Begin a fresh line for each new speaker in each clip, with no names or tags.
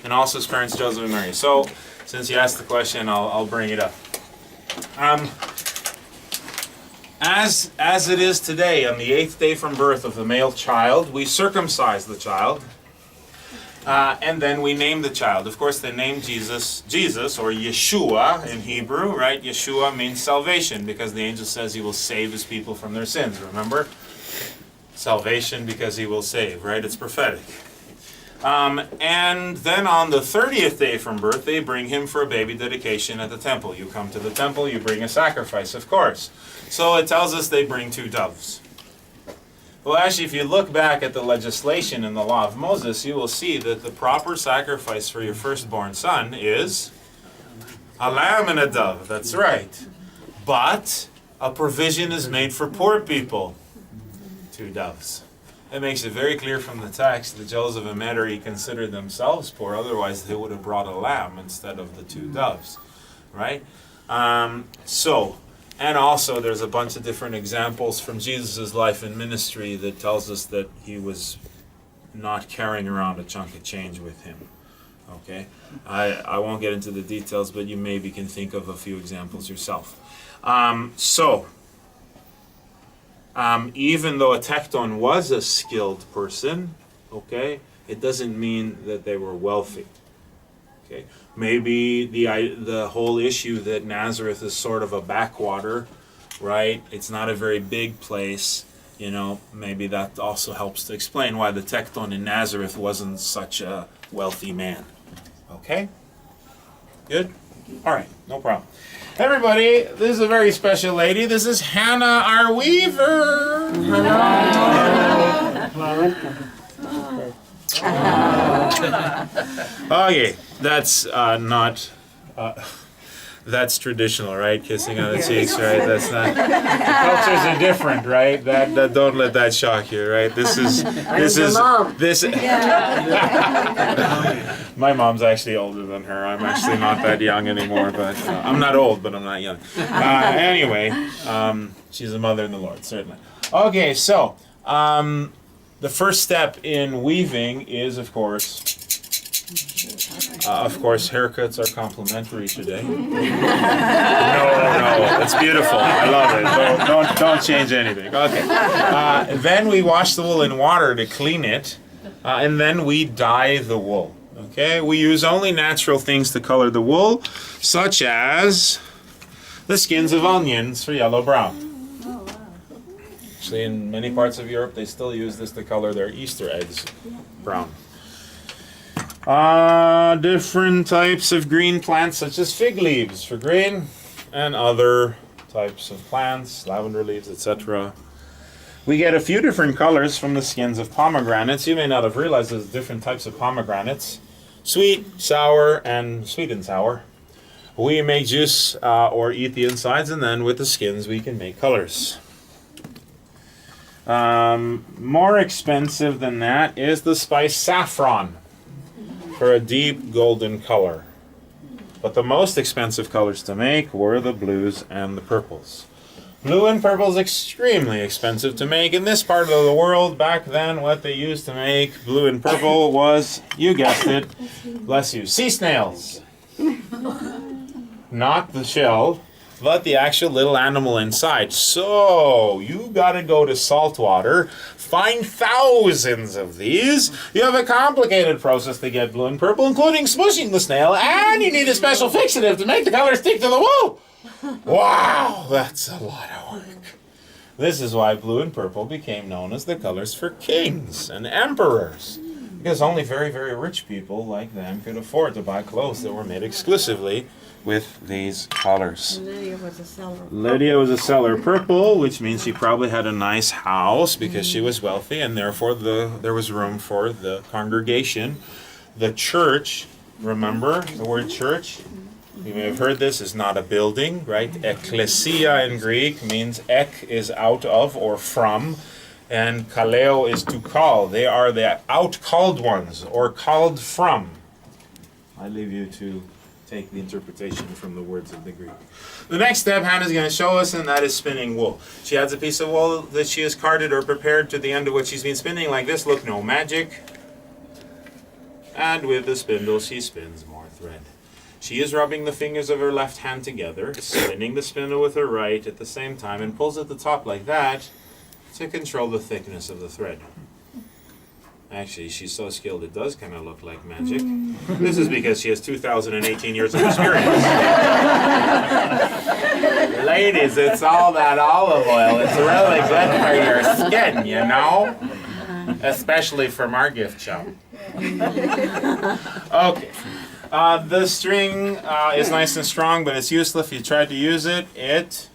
and also his parents Joseph and Mary. So, since you asked the question, I'll bring it up. As it is today, on the 8th day from birth of the male child, we circumcise the child, and then we name the child. Of course, they named Jesus or Yeshua in Hebrew, right? Yeshua means salvation, because the angel says he will save his people from their sins, remember? Salvation because he will save, right? It's prophetic. And then on the 30th day from birth, they bring him for a baby dedication at the temple. You come to the temple, you bring a sacrifice, of course. So it tells us they bring 2 doves. Well, actually, if you look back at the legislation in the law of Moses, you will see that the proper sacrifice for your firstborn son is a lamb and a dove. That's right. But a provision is made for poor people. 2 doves. It makes it very clear from the text that Joseph and Mary considered themselves poor. Otherwise, they would have brought a lamb instead of the 2 doves. Right? And also, there's a bunch of different examples from Jesus' life and ministry that tells us that he was not carrying around a chunk of change with him. Okay? I won't get into the details, but you maybe can think of a few examples yourself. Even though a tekton was a skilled person, okay, it doesn't mean that they were wealthy. Okay, maybe the whole issue that Nazareth is sort of a backwater, right? It's not a very big place. You know, maybe that also helps to explain why the tekton in Nazareth wasn't such a wealthy man. Okay? Good? All right, no problem. Everybody, this is a very special lady. This is Hannah, our weaver. Okay, that's not... that's traditional, right? Kissing on the cheeks, right? That's not. Cultures are different, right? That don't let that shock you, right? This is. My mom's actually older than her. I'm actually not that young anymore, but I'm not old, but I'm not young. Anyway, she's a mother in the Lord, certainly. Okay, so the first step in weaving is, of course, haircuts are complimentary today. No, it's beautiful. I love it. Don't change anything. Okay. Then we wash the wool in water to clean it, and then we dye the wool. Okay. We use only natural things to color the wool, such as the skins of onions for yellow-brown. Actually, in many parts of Europe, they still use this to color their Easter eggs brown. Different types of green plants, such as fig leaves for green, and other types of plants, lavender leaves, etc. We get a few different colors from the skins of pomegranates. You may not have realized there's different types of pomegranates: sweet, sour, and sweet and sour. We make juice or eat the insides, and then with the skins we can make colors. More expensive than that is the spice saffron, for a deep golden color. But the most expensive colors to make were the blues and the purples. Blue and purple is extremely expensive to make. In this part of the world, back then, what they used to make blue and purple was, you guessed it, bless you, sea snails. Not the shell, but the actual little animal inside. So, you gotta go to saltwater, find thousands of these. You have a complicated process to get blue and purple, including smushing the snail, and you need a special fixative to make the color stick to the wool. Wow, that's a lot of work. This is why blue and purple became known as the colors for kings and emperors, because only very, very rich people like them could afford to buy clothes that were made exclusively with these colors.
Lydia was a seller.
Lydia was a seller purple, which means she probably had a nice house because she was wealthy, and therefore there was room for the congregation. The church, remember the word church? You may have heard this, is not a building, right? Ecclesia in Greek means ek is out of or from, and kaleo is to call. They are the out-called ones, or called from. I leave you to take the interpretation from the words of the Greek. The next step Hannah is going to show us, and that is spinning wool. She has a piece of wool that she has carded or prepared to the end of what she's been spinning like this. Look, no magic. and with the spindle she spins more thread. She is rubbing the fingers of her left hand together, spinning the spindle with her right at the same time, and pulls at the top like that to control the thickness of the thread. Actually, she's so skilled it does kind of look like magic. This is because she has 2,018 years of experience. Ladies, it's all that olive oil. It's really good for your skin, you know? Especially from our gift shop. Okay. The string is nice and strong, but it's useless if you try to use it. It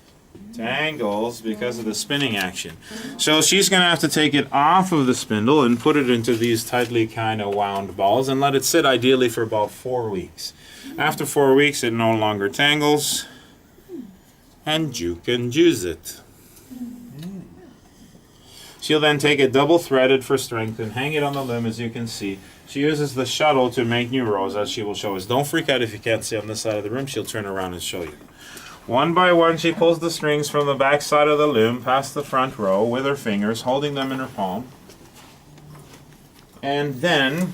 tangles because of the spinning action. So she's going to have to take it off of the spindle and put it into these tightly kind of wound balls and let it sit ideally for about 4 weeks. After 4 weeks, it no longer tangles, and you can use it. She'll then take it double threaded for strength and hang it on the loom, as you can see. She uses the shuttle to make new rows, as she will show us. Don't freak out if you can't see on this side of the room. She'll turn around and show you. One by one, she pulls the strings from the back side of the loom past the front row with her fingers, holding them in her palm. And then,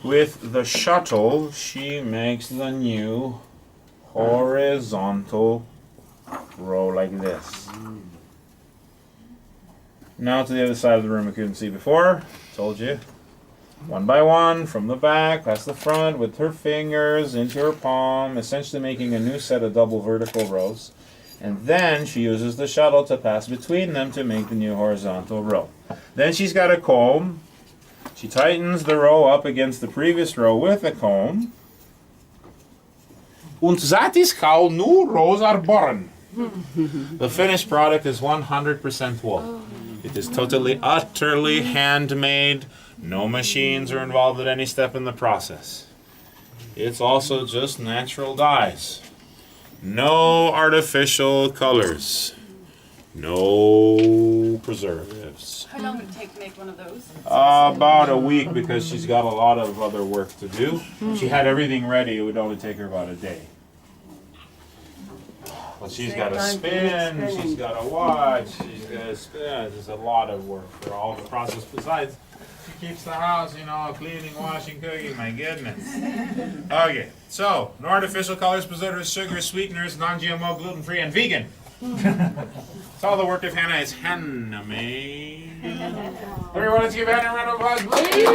with the shuttle, she makes the new horizontal row like this. Now to the other side of the room we couldn't see before. Told you. One by one, from the back, past the front, with her fingers into her palm, essentially making a new set of double vertical rows. And then she uses the shuttle to pass between them to make the new horizontal row. Then she's got a comb. She tightens the row up against the previous row with a comb. Und that is how new rows are born. The finished product is 100% wool. It is totally, utterly handmade. No machines are involved at any step in the process. It's also just natural dyes. No artificial colors. No preservatives.
How long would it take to make one of those?
About a week, because she's got a lot of other work to do. She had everything ready. It would only take her about a day. But she's got to spin, she's got to watch, she's got to spin. There's a lot of work for all the process. Besides, she keeps the house, you know, cleaning, washing, cooking. My goodness. Okay, so no artificial colors, preservatives, sugars, sweeteners, non-GMO, gluten-free, and vegan. It's all the work of Hannah is handmade. Everyone, let's give Hannah a round of applause, please.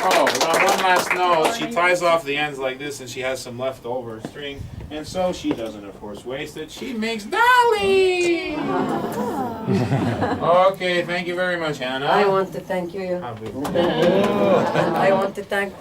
Oh, well, one last note. She ties off the ends like this, and she has some leftover string, and so she doesn't, of course, waste it. She makes dolly. Okay, thank you very much, Hannah.
I want to thank you.
Have a good
And I want to thank